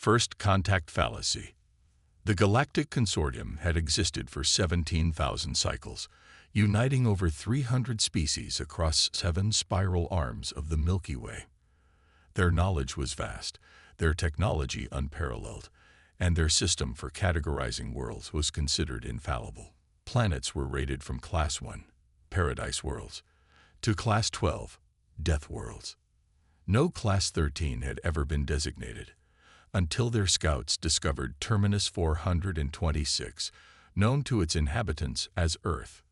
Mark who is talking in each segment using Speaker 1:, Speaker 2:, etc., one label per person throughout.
Speaker 1: First contact fallacy. The Galactic Consortium had existed for 17,000 cycles, uniting over 300 species across 7 spiral arms of the Milky Way. Their knowledge was vast, their technology unparalleled, and their system for categorizing worlds was considered infallible. Planets were rated from Class 1, Paradise Worlds, to Class 12, Deathworlds. No Class 13 had ever been designated, until their scouts discovered Terminus 426, known to its inhabitants as Earth.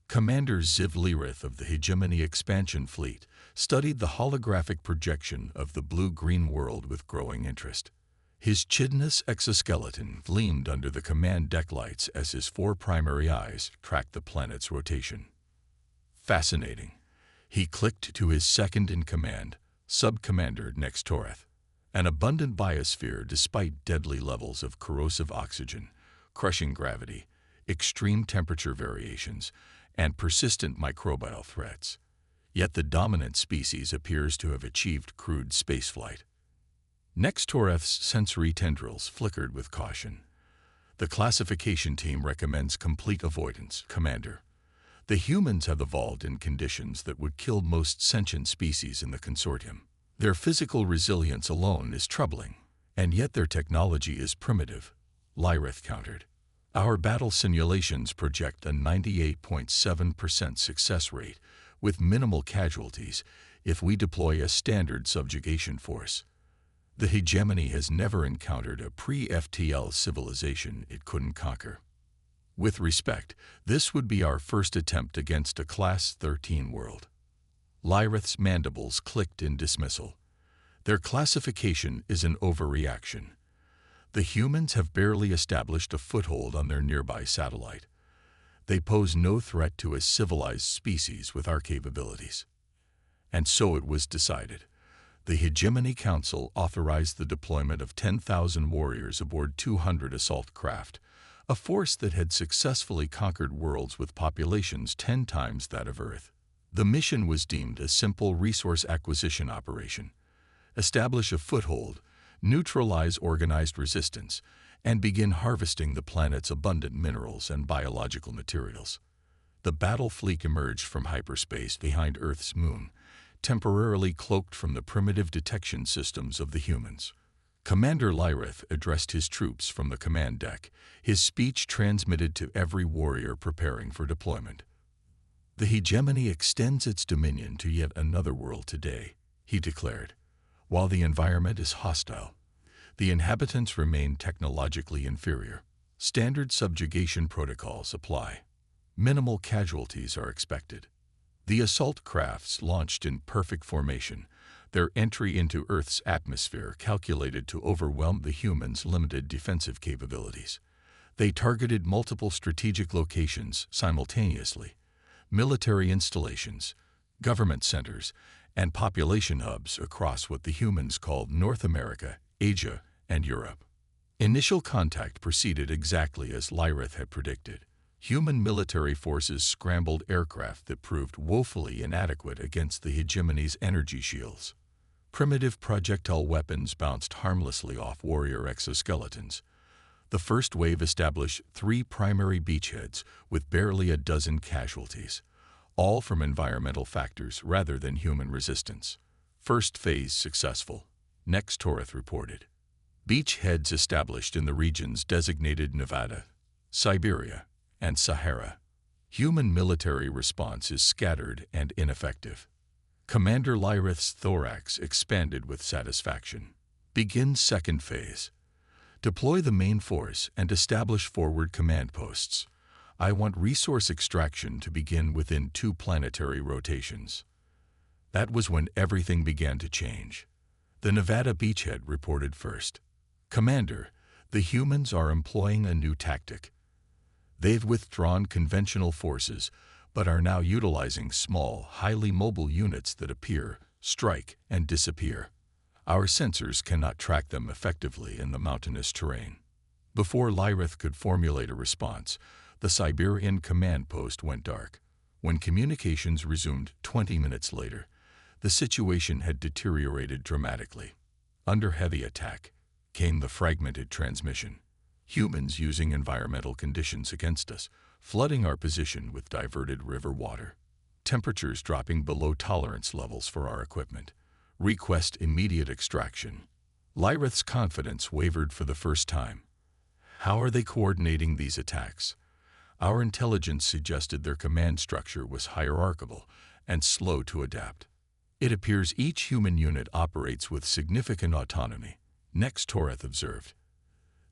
Speaker 1: Commander Ziv Lirith of the Hegemony Expansion Fleet studied the holographic projection of the blue-green world with growing interest. His chitinous exoskeleton gleamed under the command deck lights as his 4 primary eyes tracked the planet's rotation. Fascinating. He clicked to his second-in-command, Sub-Commander Nextoreth. An abundant biosphere despite deadly levels of corrosive oxygen, crushing gravity, extreme temperature variations, and persistent microbial threats. Yet the dominant species appears to have achieved crude spaceflight. Nextoreth's sensory tendrils flickered with caution. The classification team recommends complete avoidance, Commander. The humans have evolved in conditions that would kill most sentient species in the consortium. Their physical resilience alone is troubling, and yet their technology is primitive, Lirith countered. Our battle simulations project a 98.7% success rate with minimal casualties if we deploy a standard subjugation force. The hegemony has never encountered a pre-FTL civilization it couldn't conquer. With respect, this would be our first attempt against a Class 13 world. Lirith's mandibles clicked in dismissal. Their classification is an overreaction. The humans have barely established a foothold on their nearby satellite. They pose no threat to a civilized species with our capabilities. And so it was decided. The Hegemony Council authorized the deployment of 10,000 warriors aboard 200 assault craft, a force that had successfully conquered worlds with populations 10 times that of Earth. The mission was deemed a simple resource acquisition operation. Establish a foothold, neutralize organized resistance, and begin harvesting the planet's abundant minerals and biological materials. The battle fleet emerged from hyperspace behind Earth's moon, temporarily cloaked from the primitive detection systems of the humans. Commander Lirith addressed his troops from the command deck, his speech transmitted to every warrior preparing for deployment. The hegemony extends its dominion to yet another world today, he declared. While the environment is hostile, the inhabitants remain technologically inferior. Standard subjugation protocols apply. Minimal casualties are expected. The assault crafts launched in perfect formation, their entry into Earth's atmosphere calculated to overwhelm the humans' limited defensive capabilities. They targeted multiple strategic locations simultaneously: military installations, government centers, and population hubs across what the humans called North America, Asia, and Europe. Initial contact proceeded exactly as Lirith had predicted. Human military forces scrambled aircraft that proved woefully inadequate against the hegemony's energy shields. Primitive projectile weapons bounced harmlessly off warrior exoskeletons. The first wave established 3 primary beachheads with barely a dozen casualties, all from environmental factors rather than human resistance. First phase successful, Nextoreth reported. Beachheads established in the regions designated Nevada, Siberia, and Sahara. Human military response is scattered and ineffective. Commander Lirith's thorax expanded with satisfaction. Begin second phase. Deploy the main force and establish forward command posts. I want resource extraction to begin within 2 planetary rotations. That was when everything began to change. The Nevada beachhead reported first. Commander, the humans are employing a new tactic. They've withdrawn conventional forces, but are now utilizing small, highly mobile units that appear, strike, and disappear. Our sensors cannot track them effectively in the mountainous terrain. Before Lirith could formulate a response, the Siberian command post went dark. When communications resumed 20 minutes later, the situation had deteriorated dramatically. Under heavy attack, came the fragmented transmission. Humans using environmental conditions against us, flooding our position with diverted river water. Temperatures dropping below tolerance levels for our equipment. Request immediate extraction. Lyrith's confidence wavered for the first time. How are they coordinating these attacks? Our intelligence suggested their command structure was hierarchical and slow to adapt. It appears each human unit operates with significant autonomy, Nex Toreth observed.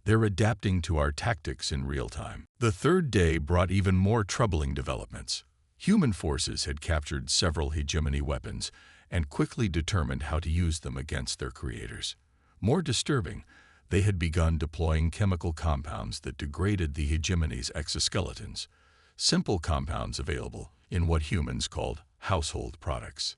Speaker 1: They're adapting to our tactics in real time. The third day brought even more troubling developments. Human forces had captured several hegemony weapons and quickly determined how to use them against their creators. More disturbing, they had begun deploying chemical compounds that degraded the hegemony's exoskeletons, simple compounds available in what humans called household products.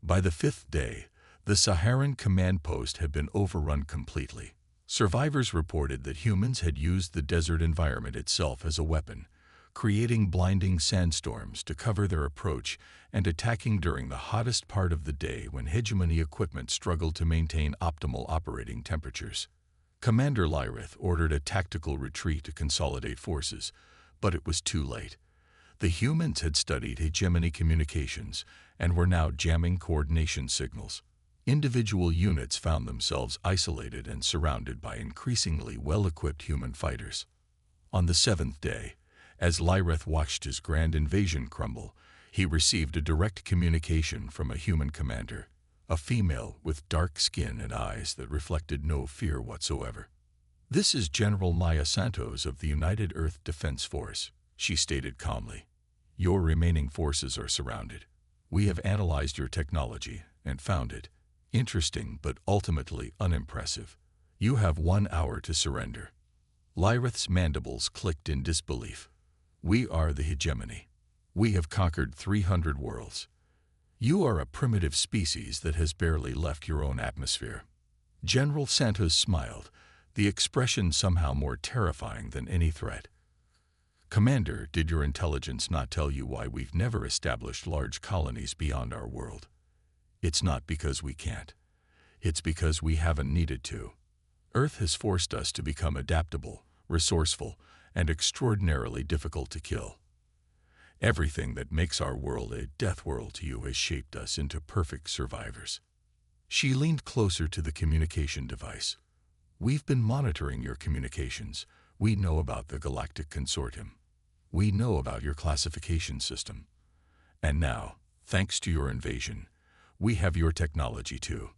Speaker 1: By the fifth day, the Saharan command post had been overrun completely. Survivors reported that humans had used the desert environment itself as a weapon, creating blinding sandstorms to cover their approach and attacking during the hottest part of the day when hegemony equipment struggled to maintain optimal operating temperatures. Commander Lyrith ordered a tactical retreat to consolidate forces, but it was too late. The humans had studied hegemony communications and were now jamming coordination signals. Individual units found themselves isolated and surrounded by increasingly well-equipped human fighters. On the seventh day, as Lyrith watched his grand invasion crumble, he received a direct communication from a human commander, a female with dark skin and eyes that reflected no fear whatsoever. "This is General Maya Santos of the United Earth Defense Force," she stated calmly. "Your remaining forces are surrounded. We have analyzed your technology and found it interesting but ultimately unimpressive. You have 1 hour to surrender." Lyrith's mandibles clicked in disbelief. "We are the hegemony. We have conquered 300 worlds. You are a primitive species that has barely left your own atmosphere." General Santos smiled, the expression somehow more terrifying than any threat. "Commander, did your intelligence not tell you why we've never established large colonies beyond our world? It's not because we can't. It's because we haven't needed to. Earth has forced us to become adaptable, resourceful, and extraordinarily difficult to kill. Everything that makes our world a death world to you has shaped us into perfect survivors." She leaned closer to the communication device. "We've been monitoring your communications. We know about the Galactic Consortium. We know about your classification system. And now, thanks to your invasion, we have your technology too."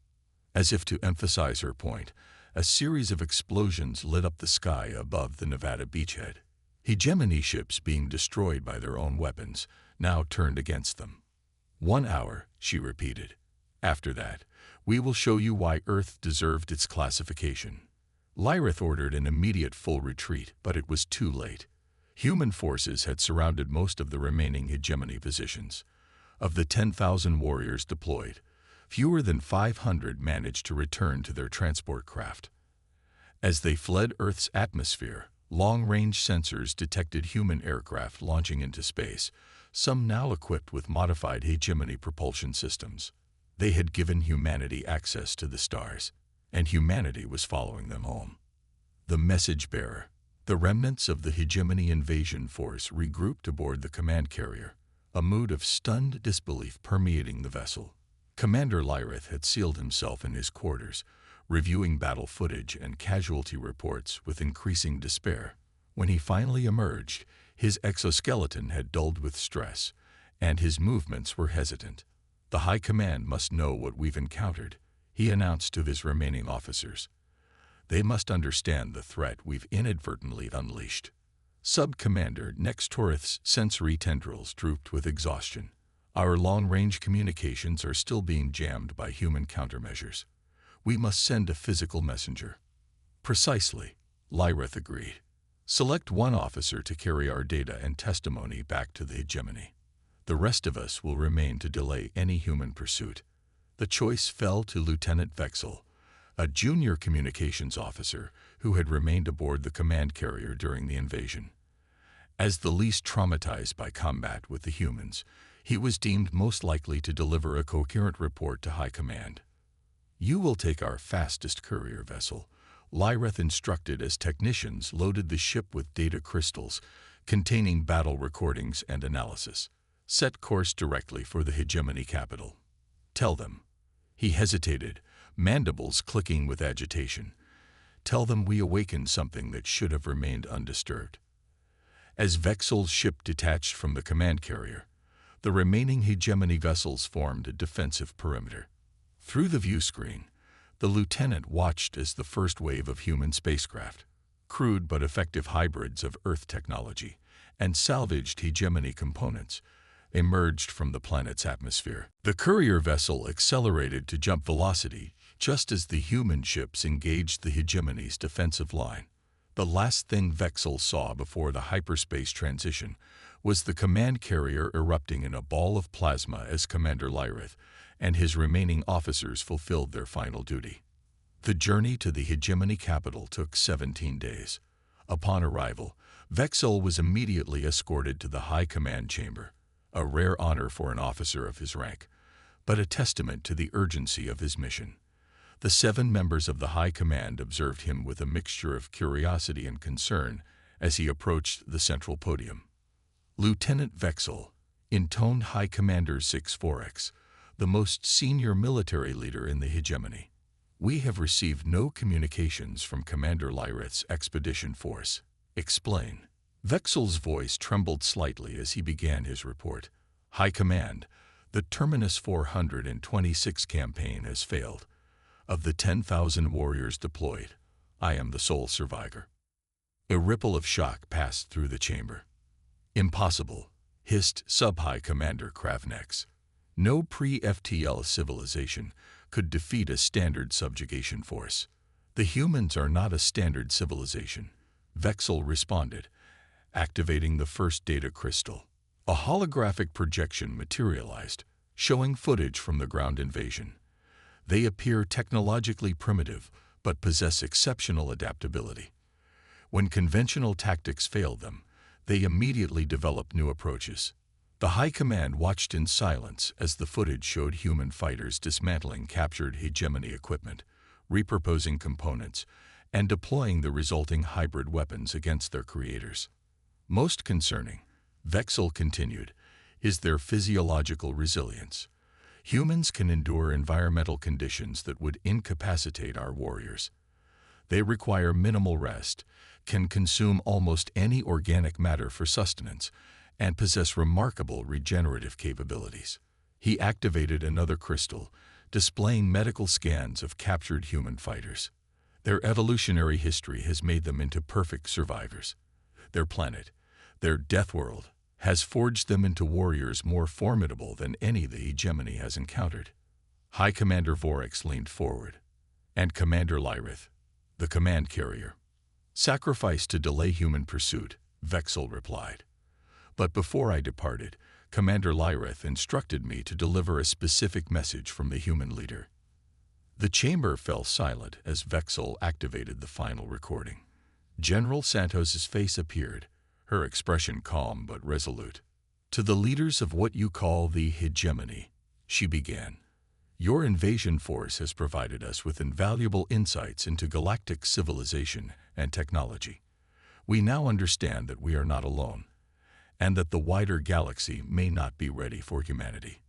Speaker 1: As if to emphasize her point, a series of explosions lit up the sky above the Nevada beachhead. Hegemony ships being destroyed by their own weapons now turned against them. 1 hour, she repeated. "After that, we will show you why Earth deserved its classification." Lyrith ordered an immediate full retreat, but it was too late. Human forces had surrounded most of the remaining hegemony positions. Of the 10,000 warriors deployed, fewer than 500 managed to return to their transport craft. As they fled Earth's atmosphere, long-range sensors detected human aircraft launching into space, some now equipped with modified hegemony propulsion systems. They had given humanity access to the stars, and humanity was following them home. The message bearer, the remnants of the hegemony invasion force, regrouped aboard the command carrier, a mood of stunned disbelief permeating the vessel. Commander Lyrith had sealed himself in his quarters, reviewing battle footage and casualty reports with increasing despair. When he finally emerged, his exoskeleton had dulled with stress, and his movements were hesitant. "The High Command must know what we've encountered," he announced to his remaining officers. "They must understand the threat we've inadvertently unleashed." Sub-Commander Nex Toreth's sensory tendrils drooped with exhaustion. "Our long-range communications are still being jammed by human countermeasures. We must send a physical messenger." "Precisely," Lyrith agreed. "Select one officer to carry our data and testimony back to the hegemony. The rest of us will remain to delay any human pursuit." The choice fell to Lieutenant Vexel, a junior communications officer who had remained aboard the command carrier during the invasion. As the least traumatized by combat with the humans, he was deemed most likely to deliver a coherent report to High Command. "You will take our fastest courier vessel," Lyreth instructed as technicians loaded the ship with data crystals containing battle recordings and analysis. Set course directly for the hegemony capital. Tell them. He hesitated, mandibles clicking with agitation. Tell them we awakened something that should have remained undisturbed. As Vexel's ship detached from the command carrier, the remaining hegemony vessels formed a defensive perimeter. Through the view screen, the lieutenant watched as the first wave of human spacecraft, crude but effective hybrids of Earth technology and salvaged hegemony components, emerged from the planet's atmosphere. The courier vessel accelerated to jump velocity just as the human ships engaged the hegemony's defensive line. The last thing Vexel saw before the hyperspace transition was the command carrier erupting in a ball of plasma as Commander Lyrith and his remaining officers fulfilled their final duty. The journey to the hegemony capital took 17 days. Upon arrival, Vexel was immediately escorted to the high command chamber, a rare honor for an officer of his rank, but a testament to the urgency of his mission. The 7 members of the high command observed him with a mixture of curiosity and concern as he approached the central podium. Lieutenant Vexel, intoned High Commander 6-4X, the most senior military leader in the hegemony. We have received no communications from Commander Lyrith's expedition force. Explain. Vexel's voice trembled slightly as he began his report. High Command, the Terminus 426 campaign has failed. Of the 10,000 warriors deployed, I am the sole survivor. A ripple of shock passed through the chamber. Impossible, hissed Sub-High Commander Kravnex. No pre-FTL civilization could defeat a standard subjugation force. The humans are not a standard civilization, Vexel responded, activating the first data crystal. A holographic projection materialized, showing footage from the ground invasion. They appear technologically primitive, but possess exceptional adaptability. When conventional tactics failed them, they immediately developed new approaches. The High Command watched in silence as the footage showed human fighters dismantling captured hegemony equipment, repurposing components, and deploying the resulting hybrid weapons against their creators. Most concerning, Vexel continued, is their physiological resilience. Humans can endure environmental conditions that would incapacitate our warriors. They require minimal rest, can consume almost any organic matter for sustenance, and possess remarkable regenerative capabilities. He activated another crystal, displaying medical scans of captured human fighters. Their evolutionary history has made them into perfect survivors. Their planet, their Deathworld, has forged them into warriors more formidable than any the hegemony has encountered. High Commander Vorex leaned forward. And Commander Lyrith, the command carrier. Sacrificed to delay human pursuit, Vexel replied. But before I departed, Commander Lyrith instructed me to deliver a specific message from the human leader. The chamber fell silent as Vexel activated the final recording. General Santos's face appeared, her expression calm but resolute. To the leaders of what you call the hegemony, she began. Your invasion force has provided us with invaluable insights into galactic civilization and technology. We now understand that we are not alone, and that the wider galaxy may not be ready for humanity.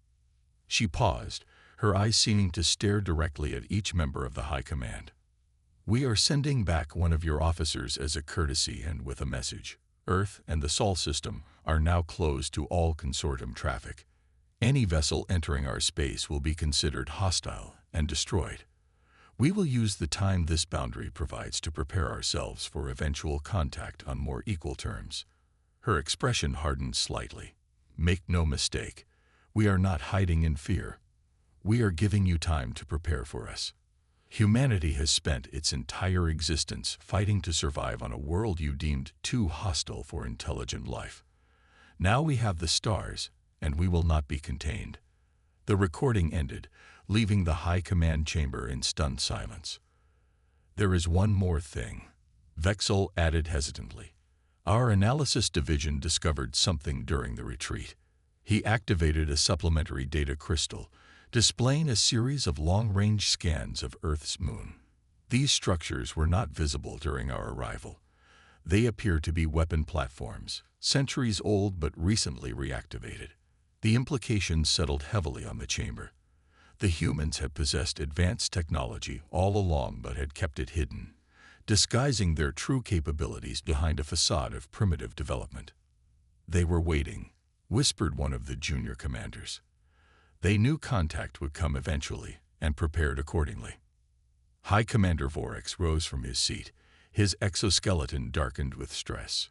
Speaker 1: She paused, her eyes seeming to stare directly at each member of the High Command. We are sending back one of your officers as a courtesy and with a message. Earth and the Sol system are now closed to all consortium traffic. Any vessel entering our space will be considered hostile and destroyed. We will use the time this boundary provides to prepare ourselves for eventual contact on more equal terms. Her expression hardened slightly. Make no mistake, we are not hiding in fear. We are giving you time to prepare for us. Humanity has spent its entire existence fighting to survive on a world you deemed too hostile for intelligent life. Now we have the stars, and we will not be contained. The recording ended, leaving the High Command chamber in stunned silence. There is one more thing, Vexel added hesitantly. Our analysis division discovered something during the retreat. He activated a supplementary data crystal, displaying a series of long-range scans of Earth's moon. These structures were not visible during our arrival. They appear to be weapon platforms, centuries old but recently reactivated. The implications settled heavily on the chamber. The humans had possessed advanced technology all along but had kept it hidden, disguising their true capabilities behind a facade of primitive development. "They were waiting," whispered one of the junior commanders. They knew contact would come eventually and prepared accordingly. High Commander Vorax rose from his seat, his exoskeleton darkened with stress.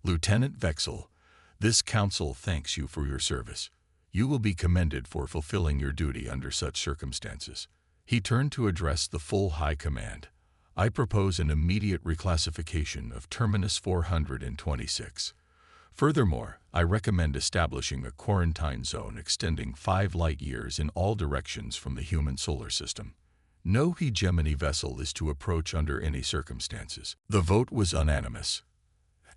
Speaker 1: "Lieutenant Vexel, this council thanks you for your service. You will be commended for fulfilling your duty under such circumstances." He turned to address the full High Command. "I propose an immediate reclassification of Terminus 426. Furthermore, I recommend establishing a quarantine zone extending 5 light-years in all directions from the human solar system. No hegemony vessel is to approach under any circumstances." The vote was unanimous.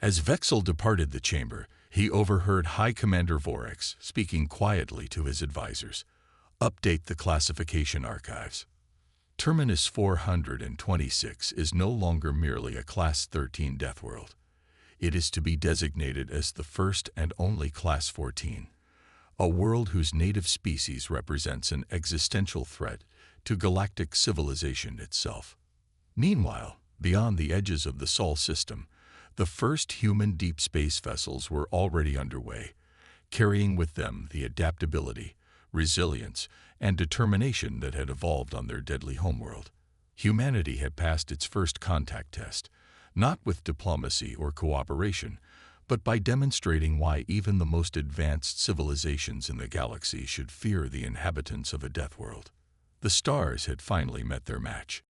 Speaker 1: As Vexel departed the chamber, he overheard High Commander Vorax speaking quietly to his advisors. "Update the classification archives. Terminus 426 is no longer merely a Class 13 Deathworld. It is to be designated as the first and only Class 14, a world whose native species represents an existential threat to galactic civilization itself." Meanwhile, beyond the edges of the Sol system, the first human deep space vessels were already underway, carrying with them the adaptability, resilience, and determination that had evolved on their deadly homeworld. Humanity had passed its first contact test, not with diplomacy or cooperation, but by demonstrating why even the most advanced civilizations in the galaxy should fear the inhabitants of a Deathworld. The stars had finally met their match.